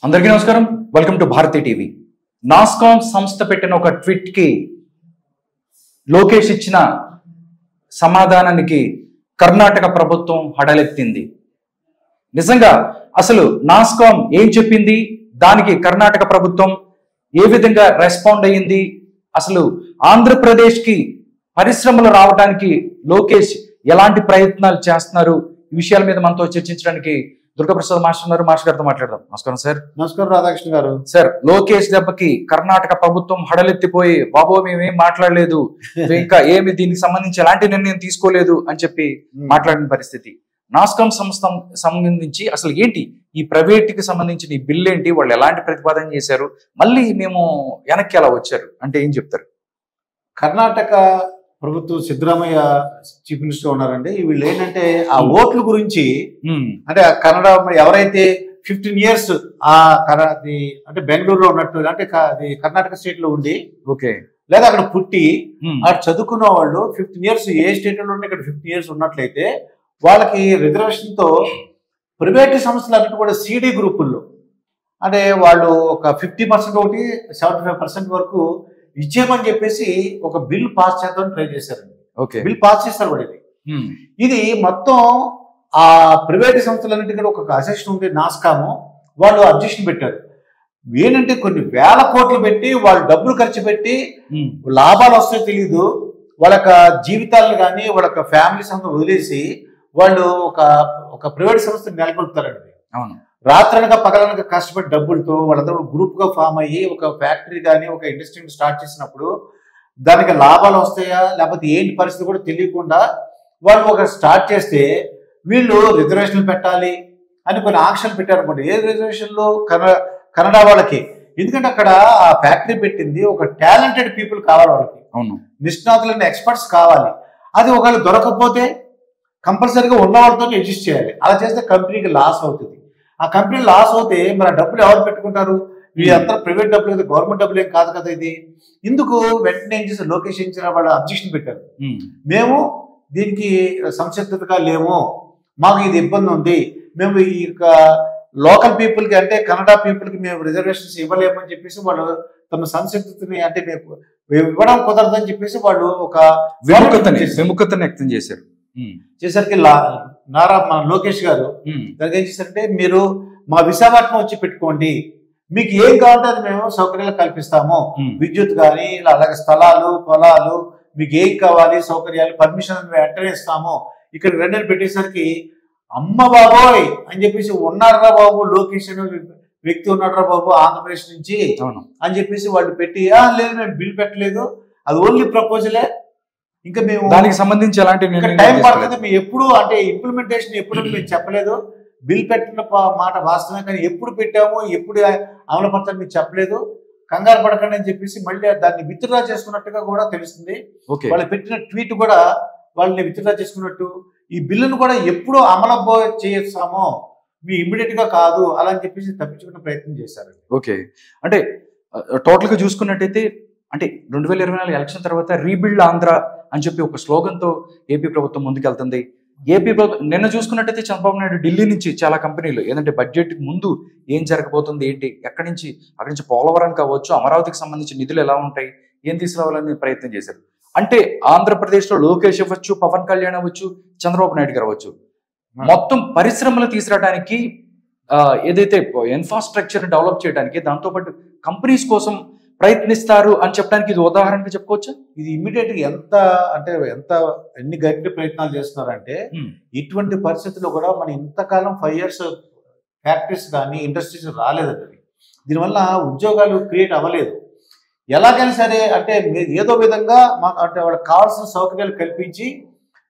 అందరికీ నమస్కారం. Welcome to Bharati TV. NASSCOM సంస్థ పెట్టిన ఒక ట్వీట్ కి లోకేష్ ఇచ్చిన సమాధానానికి కర్ణాటక ప్రభుత్వం హడలెత్తింది. నిజంగా అసలు నాస్కామ్ ఏం చెప్పింది, దానికి కర్ణాటక ప్రభుత్వం ఏ విధంగా రెస్పాండ్ అయ్యింది, అసలు ఆంధ్రప్రదేశ్ కి పరిశ్రమలు రావడానికి లోకేష్ ఎలాంటి ప్రయత్నాలు చేస్తున్నారు, ఈ విషయాల మీద మనతో చర్చించడానికి దుర్గాప్రసాద్ మాస్టర్ ఉన్నారు. మాస్టర్ గారితో మాట్లాడదాం. నమస్కారం సార్. నమస్కారం రాధాకృష్ణ గారు. సార్, లోకేష్ దెబ్బకి కర్ణాటక ప్రభుత్వం హడలెత్తిపోయి బాబో మేమేం మాట్లాడలేదు, ఇంకా ఏమి దీనికి సంబంధించి ఎలాంటి నిర్ణయం తీసుకోలేదు అని చెప్పి మాట్లాడిన పరిస్థితి. నాస్కామ్ సంస్థ సంబంధించి అసలు ఏంటి ఈ ప్రైవేట్ కి సంబంధించిన ఈ బిల్ ఏంటి, వాళ్ళు ఎలాంటి ప్రతిపాదన చేశారు, మళ్ళీ మేము వెనక్కి ఎలా వచ్చారు అంటే ఏం చెప్తారు? కర్ణాటక ప్రభుత్వం సిద్ధరామయ్య చీఫ్ మినిస్టర్ ఉన్నారండి. వీళ్ళు ఏంటంటే ఆ ఓట్ల గురించి అంటే కన్నడ ఎవరైతే 15 years అంటే బెంగళూరులో ఉన్నట్టు అంటే కర్ణాటక స్టేట్ లో ఉండి ఓకే లేదా అక్కడ పుట్టి అక్కడ చదువుకున్న వాళ్ళు 15 years ఏ స్టేట్ లో ఉండి ఇక్కడ 15 years ఉన్నట్లయితే వాళ్ళకి రిజర్వేషన్ తో ప్రైవేట్ సంస్థలు అన్నిటి కూడా సిడి గ్రూపుల్లో అంటే వాళ్ళు ఒక 50% ఒకటి 75% వరకు ఇచ్చేయమని చెప్పేసి ఒక బిల్ పాస్ చేద్దామని ట్రై చేశారండి. బిల్ పాస్ చేస్తారు కూడా. ఇది మొత్తం ఆ ప్రైవేట్ సంస్థలన్నిటి కూడా ఒక అసెషన్ ఉంది నాస్కాము, వాళ్ళు అబ్జెక్షన్ పెట్టారు. ఏంటంటే కొన్ని వేల కోట్లు పెట్టి వాళ్ళు డబ్బులు ఖర్చు పెట్టి లాభాలు వస్తాయో తెలియదు, వాళ్ళ జీవితాలను కానీ వాళ్ళ ఫ్యామిలీస్ అంతా వదిలేసి వాళ్ళు ఒక ప్రైవేట్ సంస్థను నెలకొల్పుతారండి. అవును, రాత్రనక పగలనక కష్టపడి డబ్బులతో వాళ్ళందరూ గ్రూప్ గా ఫామ్ అయ్యి ఒక ఫ్యాక్టరీ కానీ ఒక ఇండస్ట్రీని స్టార్ట్ చేసినప్పుడు దానికి లాభాలు వస్తాయా లేకపోతే ఏంటి పరిస్థితి కూడా తెలియకుండా వాళ్ళు ఒక స్టార్ట్ చేస్తే వీళ్ళు రిజర్వేషన్లు పెట్టాలి అని కొన్ని ఆంక్షలు పెట్టారనుకోండి. ఏ రిజర్వేషన్లు కన్నడ వాళ్ళకి, ఎందుకంటే అక్కడ ఆ ఫ్యాక్టరీ పెట్టింది ఒక టాలెంటెడ్ పీపుల్ కావాలి, వాళ్ళకి నిష్ణాతులైన ఎక్స్పర్ట్స్ కావాలి. అది ఒకవేళ దొరకకపోతే కంపల్సరీగా ఉన్న వాళ్ళతో అడ్జస్ట్ చేయాలి. అలా చేస్తే కంపెనీకి లాస్ అవుతుంది. ఆ కంపెనీ లాస్ అవుతే మరి ఆ డబ్బులు ఎవరు పెట్టుకుంటారు? వీళ్ళంతా ప్రైవేట్ డబ్బులు కదా, గవర్నమెంట్ డబ్బులు ఏం కాదు కదా ఇది. ఇందుకు వెంటనే ఏం చేశారు, లోకేష్ ఏం చేసిన వాళ్ళు అబ్జెక్షన్ పెట్టారు. మేము దీనికి సంసిద్ధతగా లేము, మాకు ఇది ఇబ్బంది ఉంది, మేము ఈ లోకల్ పీపుల్ కి అంటే కన్నడ పీపుల్ కి మేము రిజర్వేషన్స్ ఇవ్వలేమని చెప్పేసి వాళ్ళు తమ సంసిద్ధతని అంటే ఇవ్వడం కుదరదని చెప్పేసి వాళ్ళు ఒక విముఖతని వ్యక్తం చేశారు. చేసరికి లోకేష్ గారు దానికి ఏం చేశారంటే, మీరు మా విశాఖపట్నం వచ్చి పెట్టుకోండి, మీకు ఏం కావాలంటే అది మేము సౌకర్యాలు కల్పిస్తాము, విద్యుత్ కానీ అలాగే స్థలాలు పొలాలు మీకు ఏం కావాలి సౌకర్యాలు పర్మిషన్ వెంటనే ఇస్తాము, ఇక్కడ రెండని పెట్టేసరికి అమ్మ బాబోయ్ అని చెప్పేసి ఉన్నారా బాబు లోకేష్ అనే వ్యక్తి ఉన్నారా బాబు ఆంధ్రప్రదేశ్ నుంచి అని చెప్పేసి వాళ్ళు పెట్టి లేదు మేము బిల్ పెట్టలేదు, అది ఓన్లీ ప్రపోజలే, ఇంకా మేము దానికి సంబంధించి ఎలాంటి టైం పడుతుంది, మేము ఎప్పుడు అంటే ఇంప్లిమెంటేషన్ ఎప్పుడు మేము చెప్పలేదు, బిల్ పెట్టిన మాట వాస్తవమే కానీ ఎప్పుడు పెట్టాము ఎప్పుడు అమలు పరచాలని మీకు చెప్పలేదు, కంగారు పడకండి అని చెప్పేసి మళ్ళీ దాన్ని విత్డ్రా చేసుకున్నట్టుగా కూడా తెలుస్తుంది. వాళ్ళు పెట్టిన ట్వీట్ కూడా వాళ్ళని విత్డ్రా చేసుకున్నట్టు, ఈ బిల్లును కూడా ఎప్పుడు అమలు చేస్తామో మీ ఇమ్మీడియట్ గా కాదు అలా అని చెప్పేసి తప్పించుకునే ప్రయత్నం చేశారు. ఓకే, అంటే టోటల్ గా చూసుకున్నట్టయితే అంటే 2024 ఎలక్షన్ తర్వాత రీబిల్డ్ ఆంధ్ర అని చెప్పి ఒక స్లోగన్ తో ఏపీ ప్రభుత్వం ముందుకెళ్తుంది. ఏపీ ప్రభుత్వం నిన్న చూసుకున్నట్టయితే చంద్రబాబు నాయుడు ఢిల్లీ నుంచి చాలా కంపెనీలు ఏంటంటే బడ్జెట్ ముందు ఏం జరగబోతుంది ఏంటి, అక్కడి నుంచి పోలవరం కావచ్చు, అమరావతికి సంబంధించిన నిధులు ఎలా ఉంటాయి, ఏం తీసుకురావాలని ప్రయత్నం చేశారు. అంటే ఆంధ్రప్రదేశ్ లో లోకేష్ అవ్వచ్చు, పవన్ కళ్యాణ్ అవ్వచ్చు, చంద్రబాబు నాయుడు గారు అవ్వచ్చు, మొత్తం పరిశ్రమలు తీసుకురావడానికి ఏదైతే ఇన్ఫ్రాస్ట్రక్చర్ డెవలప్ చేయడానికి దాంతోపాటు కంపెనీస్ కోసం ప్రయత్నిస్తారు అని చెప్పడానికి ఇది ఉదాహరణగా చెప్పుకోవచ్చు. ఇది ఇమ్మీడియట్ గా ఎంత ఎన్ని గట్టి ప్రయత్నాలు చేస్తున్నారంటే ఇటువంటి పరిస్థితుల్లో కూడా మన ఇంతకాలం 5 years ఫ్యాక్టరీస్ కానీ ఇండస్ట్రీస్ రాలేదండి. దీనివల్ల ఉద్యోగాలు క్రియేట్ అవ్వలేదు. ఎలాగైనా సరే అంటే ఏదో విధంగా అంటే వాళ్ళకి కావాల్సిన సౌకర్యాలు కల్పించి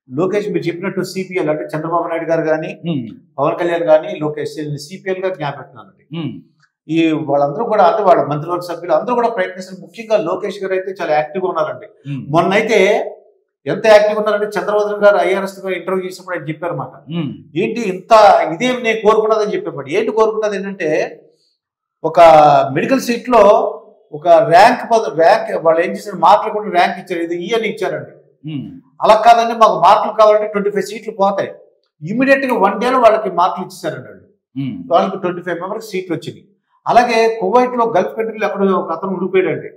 లోకేష్ మీరు చెప్పినట్టు సిపిఎల్ అంటే చంద్రబాబు నాయుడు గారు కానీ పవన్ కళ్యాణ్ కానీ లోకేష్ సిపిఎల్ గా జ్ఞాపెడుతున్నానండి. ఈ వాళ్ళందరూ కూడా అంటే వాళ్ళ మంత్రివర్గ సభ్యులు అందరూ కూడా ప్రయత్నిస్తారు. ముఖ్యంగా లోకేష్ గారు అయితే చాలా యాక్టివ్గా ఉన్నారండి. మొన్నైతే ఎంత యాక్టివ్గా ఉన్నారంటే చంద్రబాబు గారు ఐఆర్ఎస్ గా ఇంటర్వ్యూ చేసినప్పుడు ఆయన చెప్పారన్నమాట, ఏంటి ఇంత ఇదేం నేను కోరుకున్నదని చెప్పేవాడు. ఏంటి కోరుకున్నది ఏంటంటే ఒక మెడికల్ సీట్ లో ఒక ర్యాంక్ వాళ్ళు ఏం చేశారు, మార్కులు కూడా ర్యాంక్ ఇచ్చారు, ఇది అని ఇచ్చారండి. అలా కాదండి మాకు మార్కులు కావాలంటే 25 seats పోతాయి, ఇమీడియట్ గా 1 day వాళ్ళకి మార్కులు ఇచ్చేసారండి. వాళ్ళకి 25 members సీట్లు వచ్చినాయి. అలాగే కువైట్ లో గల్ఫ్ కంట్రీలో ఎక్కడ ఒక అతను ఉండిపోయాడండి.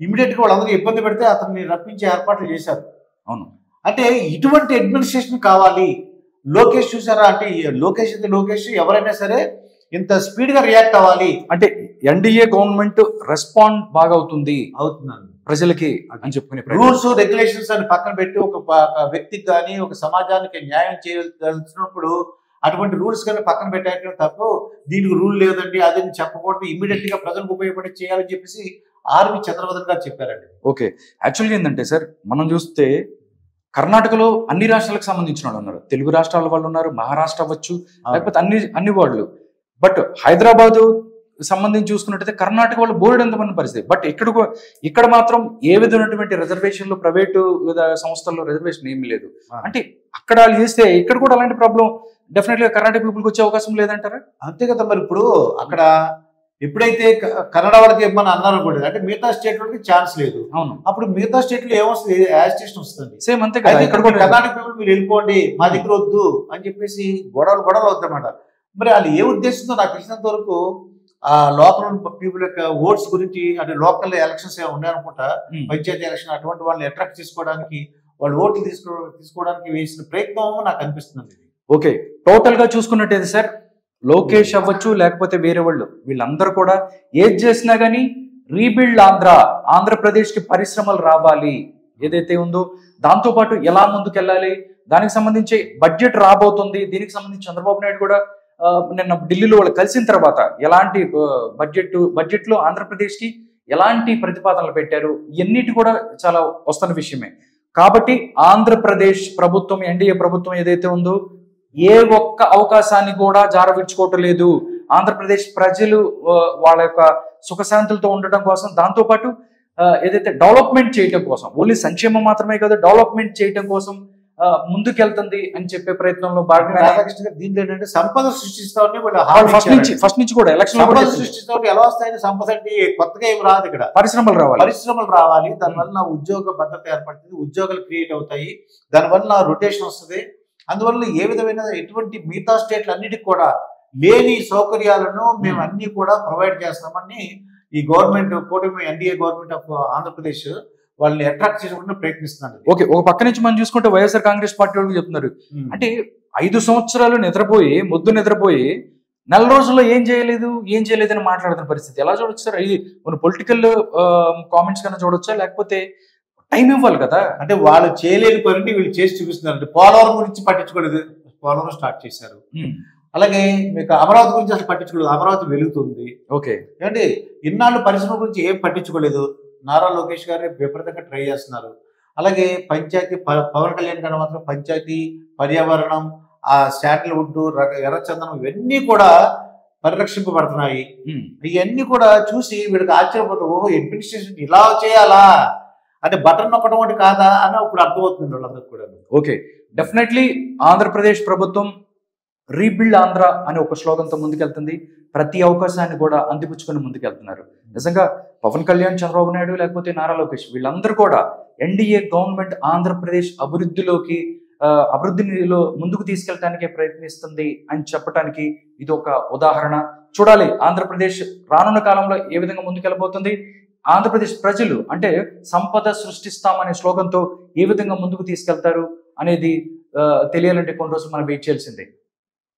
ఇమీడియట్ గా వాళ్ళందరూ ఇబ్బంది పెడితే అతన్ని రప్పించే ఏర్పాట్లు చేశారు. అవును. అంటే ఇటువంటి అడ్మినిస్ట్రేషన్ కావాలి. లోకేష్ చూసారా, అంటే లోకేష్ ఎవరైనా సరే ఇంత స్పీడ్ గా రియాక్ట్ అవ్వాలి. అంటే ఎన్డీఏ గవర్నమెంట్ రెస్పాండ్ బాగా అవుతున్నాను ప్రజలకి అని చెప్పుకునే రూల్స్ రెగ్యులేషన్స్ అని పక్కన పెట్టి ఒక వ్యక్తికి కానీ ఒక సమాజానికి న్యాయం చేయదలుచుకున్నప్పుడు అటువంటి రూల్స్ కానీ పక్కన పెట్టాక తప్ప దీనికి రూల్ లేదండి అది చెప్పకూడదు, ఇమీడియట్ గా ప్రజలకు ఉపయోగపడి చేయాలని చెప్పేసి ఆర్వి చంద్రబాబు గారు చెప్పారండి. ఓకే, యాక్చువల్గా ఏంటంటే సార్, మనం చూస్తే కర్ణాటకలో అన్ని రాష్ట్రాలకు సంబంధించిన వాళ్ళు ఉన్నారు, తెలుగు రాష్ట్రాల వాళ్ళు ఉన్నారు, మహారాష్ట్ర అవ్వచ్చు, లేకపోతే అన్ని వాళ్ళు. బట్ హైదరాబాద్ సంబంధించి చూసుకున్నట్టయితే కర్ణాటక వాళ్ళు బోర్డు ఎంతమంది పరిస్థితి. బట్ ఇక్కడ మాత్రం ఏ విధమైనటువంటి రిజర్వేషన్లు ప్రైవేటు సంస్థల్లో రిజర్వేషన్ ఏమీ లేదు. అంటే అక్కడ వాళ్ళు చేస్తే ఇక్కడ కూడా అలాంటి ప్రాబ్లం డెఫినెట్ గా కర్ణాటక పీపుల్కి వచ్చే అవకాశం లేదంటారా? అంతే కదా. మరి ఇప్పుడు అక్కడ ఎప్పుడైతే కన్నడ వాళ్ళకి ఏమన్నా అన్నారు కూడా, అంటే మిగతా స్టేట్ వాళ్ళకి ఛాన్స్ లేదు. అవును. అప్పుడు మిగతా స్టేట్ లో ఏమొస్తుంది, యాజిటేషన్ వస్తుంది. సేమ్ అంతే కదా. ఇక్కడ కర్ణాటక పీపుల్ మీరు వెళ్ళిపోండి, మా దగ్గర వద్దు అని చెప్పేసి గొడవలు వద్దన్నమాట. మరి వాళ్ళు ఏ ఉద్దేశంతో నాకు తెలిసినంత వరకు ఆ లోకల్ పీపుల్ యొక్క ఓట్స్ గురించి, అంటే లోకల్ ఎలక్షన్స్ ఏమైనా ఉన్నాయనుకుంటా, పంచాయతీ ఎలక్షన్, అటువంటి వాళ్ళని అట్రాక్ట్ చేసుకోవడానికి, వాళ్ళు ఓట్లు తీసుకోవడానికి వేసిన ప్రయత్నం నాకు అనిపిస్తుంది. ఓకే, టోటల్ గా చూసుకున్నట్టయితే సార్, లోకేష్ అవ్వచ్చు లేకపోతే వేరే వాళ్ళు, వీళ్ళందరూ కూడా ఏది చేసినా గానీ రీబిల్డ్ ఆంధ్రప్రదేశ్ కి పరిశ్రమలు రావాలి ఏదైతే ఉందో, దాంతో పాటు ఎలా ముందుకెళ్ళాలి, దానికి సంబంధించి బడ్జెట్ రాబోతుంది. దీనికి సంబంధించి చంద్రబాబు నాయుడు కూడా నిన్న ఢిల్లీలో వాళ్ళు కలిసిన తర్వాత ఎలాంటి బడ్జెట్ లో ఆంధ్రప్రదేశ్ కి ఎలాంటి ప్రతిపాదనలు పెట్టారు, ఇవన్నిటి కూడా చాలా వస్తున్న విషయమే. కాబట్టి ఆంధ్రప్రదేశ్ ప్రభుత్వం, ఎన్డీఏ ప్రభుత్వం ఏదైతే ఉందో, ఏ ఒక్క అవకాశాన్ని కూడా జారవిడ్చుకోవటం లేదు. ఆంధ్రప్రదేశ్ ప్రజలు వాళ్ళ యొక్క సుఖశాంతులతో ఉండటం కోసం, దాంతోపాటు ఏదైతే డెవలప్మెంట్ చేయటం కోసం, ఓన్లీ సంక్షేమం మాత్రమే కాదు, డెవలప్మెంట్ చేయటం కోసం ముందుకెళ్తుంది అని చెప్పే ప్రయత్నంలో భాగంగా దీంట్లో ఏంటంటే సంపద సృష్టిస్తామని ఫస్ట్ నుంచి కూడా ఎలక్షన్ సృష్టిస్తామని. ఎలా వస్తాయని సంపద అంటే కొత్తగా ఏమి రాదు, ఇక్కడ పరిశ్రమలు రావాలి. దానివల్ల ఉద్యోగ భద్రత ఏర్పడుతుంది, ఉద్యోగాలు క్రియేట్ అవుతాయి, దానివల్ల రొటేషన్ వస్తుంది. అందువల్ల ఏ విధమైన ఎటువంటి మిగతా స్టేట్లు అన్నిటికి కూడా లేని సౌకర్యాలను మేము అన్ని కూడా ప్రొవైడ్ చేస్తామని ఈ గవర్నమెంట్ కూటమి ఎన్డీఏ గవర్నమెంట్ ఆఫ్ ఆంధ్రప్రదేశ్ వాళ్ళని అట్రాక్ట్ చేసుకుంటూ ప్రయత్నిస్తున్నారు. ఓకే, ఒక పక్క నుంచి మనం చూసుకుంటే వైఎస్ఆర్ కాంగ్రెస్ పార్టీ వాళ్ళు చెప్తున్నారు, అంటే 5 సంవత్సరాలు నిద్రపోయి నెల రోజుల్లో ఏం చేయలేదని మాట్లాడుతున్న పరిస్థితి. ఎలా చూడొచ్చు సార్? ఇది మన పొలిటికల్ కామెంట్స్ కన్నా చూడొచ్చా, లేకపోతే టైం ఇవ్వాలి కదా? అంటే వాళ్ళు చేయలేని పని వీళ్ళు చేసి చూపిస్తున్నారు. అంటే పోలవరం గురించి పట్టించుకోలేదు, పోలవరం స్టార్ట్ చేశారు. అలాగే మీకు అమరావతి గురించి అసలు పట్టించుకోలేదు, అమరావతి వెలుగుతుంది. ఓకే, ఏంటి ఇన్నాళ్ళు పరిశ్రమ గురించి ఏం పట్టించుకోలేదు. నారా లోకేష్ గారిని విపరీతంగా ట్రై చేస్తున్నారు. అలాగే పంచాయతీ, పవన్ కళ్యాణ్ గారు మాత్రం పంచాయతీ, పర్యావరణం, ఆ శాండల్వుడ్, ఎర్రచందనం ఇవన్నీ కూడా పరిరక్షింపబడుతున్నాయి. ఇవన్నీ కూడా చూసి వీళ్ళకి ఆశ్చర్యపోతారు, ఓహో అడ్మినిస్ట్రేషన్ ఇలా చేయాలా, అంటే బటన్ నొక్కడం అంటే కాదా అని ఇప్పుడు అర్థమవుతుంది వాళ్ళందరికీ కూడా. ఓకే, డెఫినెట్లీ ఆంధ్రప్రదేశ్ ప్రభుత్వం రీబిల్డ్ ఆంధ్ర అనే ఒక స్లోగన్తో ముందుకెళ్తుంది. ప్రతి అవకాశాన్ని కూడా అందిపుచ్చుకొని ముందుకెళ్తున్నారు. నిజంగా పవన్ కళ్యాణ్, చంద్రబాబు నాయుడు, లేకపోతే నారా లోకేష్, వీళ్ళందరూ కూడా ఎన్డీఏ గవర్నమెంట్ ఆంధ్రప్రదేశ్ అభివృద్ధిలో ముందుకు తీసుకెళ్ళటానికే ప్రయత్నిస్తుంది అని చెప్పడానికి ఇది ఒక ఉదాహరణ. చూడాలి ఆంధ్రప్రదేశ్ రానున్న కాలంలో ఏ విధంగా ముందుకెళ్ళబోతుంది, ఆంధ్రప్రదేశ్ ప్రజలు అంటే సంపద సృష్టిస్తామనే స్లోగన్తో ఏ విధంగా ముందుకు తీసుకెళ్తారు అనేది తెలియాలంటే కొన్ని రోజులు మనం వెయిట్ చేయాల్సిందే.